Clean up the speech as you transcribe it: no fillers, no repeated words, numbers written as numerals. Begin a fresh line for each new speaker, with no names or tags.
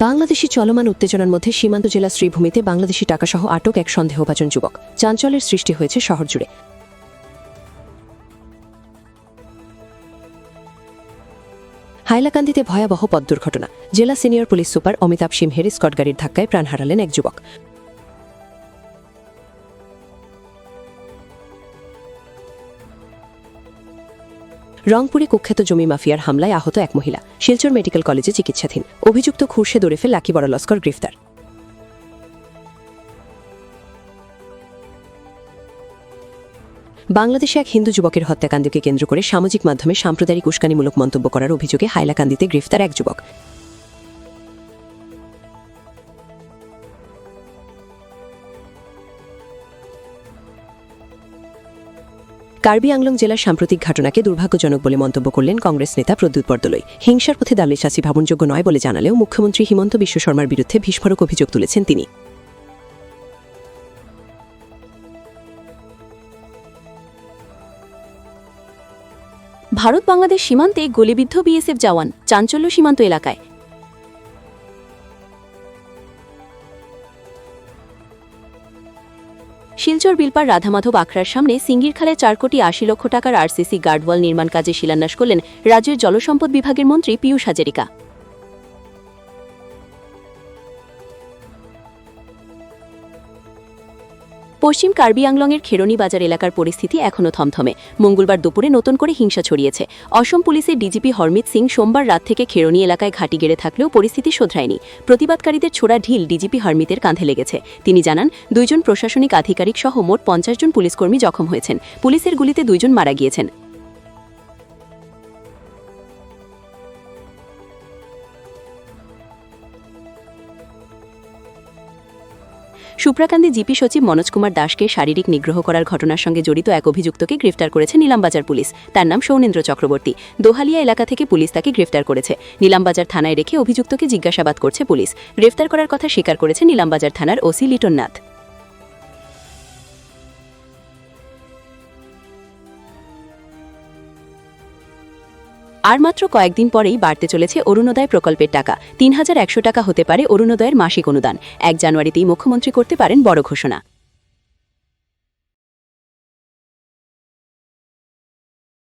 বাংলাদেশি চলমান উত্তেজনার মধ্যে সীমান্ত জেলা শ্রীভূমিতে বাংলাদেশি টাকাসহ আটক এক সন্দেহভাজন যুবক। চাঞ্চল্যের সৃষ্টি হয়েছে শহর জুড়ে। হাইলাকান্দিতে ভয়াবহ পথ দুর্ঘটনা। জেলা সিনিয়র পুলিশ সুপার অমিতাভ সিংহের স্কট গাড়ির ধাক্কায় প্রাণ হারালেন এক যুবক। রংপুরে কুখ্যাত জমি মাফিয়ার হামলায় আহত এক মহিলা, শিলচর মেডিকেল কলেজে চিকিৎসাধীন। অভিযুক্ত খুরশেদ ওরফে লাকি বড়লস্কর গ্রেফতার। বাংলাদেশে এক হিন্দু যুবকের হত্যাকাণ্ডকে কেন্দ্র করে সামাজিক মাধ্যমে সাম্প্রদায়িক উস্কানিমূলক মন্তব্য করার অভিযোগে হাইলাকান্দিতে গ্রেফতার এক যুবক। কার্বি আংলং জেলার সাম্প্রতিক ঘটনাকে দুর্ভাগ্যজনক বলে মন্তব্য করলেন কংগ্রেস নেতা প্রদ্যুৎ বরদলৈ। হিংসার পথে দালিচাষি ভাবনযোগ্য নয় বলে জানালেও মুখ্যমন্ত্রী হিমন্ত বিশ্ব শর্মার বিরুদ্ধে বিস্ফোরক অভিযোগ তুলেছেন তিনি।
ভারত বাংলাদেশ সীমান্তে গুলিবিদ্ধ বিএসএফ জওয়ান, চাঞ্চল্য সীমান্ত এলাকায়। শিলচর বিলপার রাধামাধব আখড়ার সামনে সিঙ্গিরখালে 4 কোটি 80 লক্ষ টাকার আরসিসি গার্ডওয়াল নির্মাণ কাজে শিলান্যাস করলেন রাজ্যের জলসম্পদ বিভাগের মন্ত্রী পীয়ূষ হাজারিকা। পশ্চিম কার্বি আংলংয়ের খেরনি বাজার এলাকার পরিস্থিতি এখনও থমথমে। মঙ্গলবার দুপুরে নতুন করে হিংসা ছড়িয়েছে। অসম পুলিশের ডিজিপি হরমিত সিং সোমবার রাত থেকে খেরনি এলাকায় ঘাঁটি গেড়ে থাকলেও পরিস্থিতি শোধরায়নি। প্রতিবাদকারীদের ছোড়া ঢিল ডিজিপি হরমিতের কাঁধে লেগেছে। তিনি জানান, 2 জন প্রশাসনিক আধিকারিক সহ মোট 50 জন পুলিশকর্মী জখম হয়েছেন। পুলিশের গুলিতে 2 জন মারা গিয়েছেন। সুপ্রাকান্দি জিপি সচিব মনোজ কুমার দাসকে শারীরিক নিগ্রহ করার ঘটনার সঙ্গে জড়িত এক অভিযুক্তকে গ্রেফতার করেছে নিলামবাজার পুলিশ। তার নাম সৌনেন্দ্র চক্রবর্তী। দোহালিয়া এলাকা থেকে পুলিশ তাকে গ্রেফতার করেছে। নিলামবাজার থানায় রেখে অভিযুক্তকে জিজ্ঞাসাবাদ করছে পুলিশ। গ্রেফতার করার কথা স্বীকার করেছে নিলামবাজার থানার ওসি লিটন নাথ। আর মাত্র কয়েকদিন পরেই বাড়তে চলেছে অরুণোদয় প্রকল্পের টাকা। 3100 টাকা হতে পারে অরুণোদয়ের মাসিক অনুদান। 1 জানুয়ারিতেই মুখ্যমন্ত্রী করতে পারেন বড় ঘোষণা।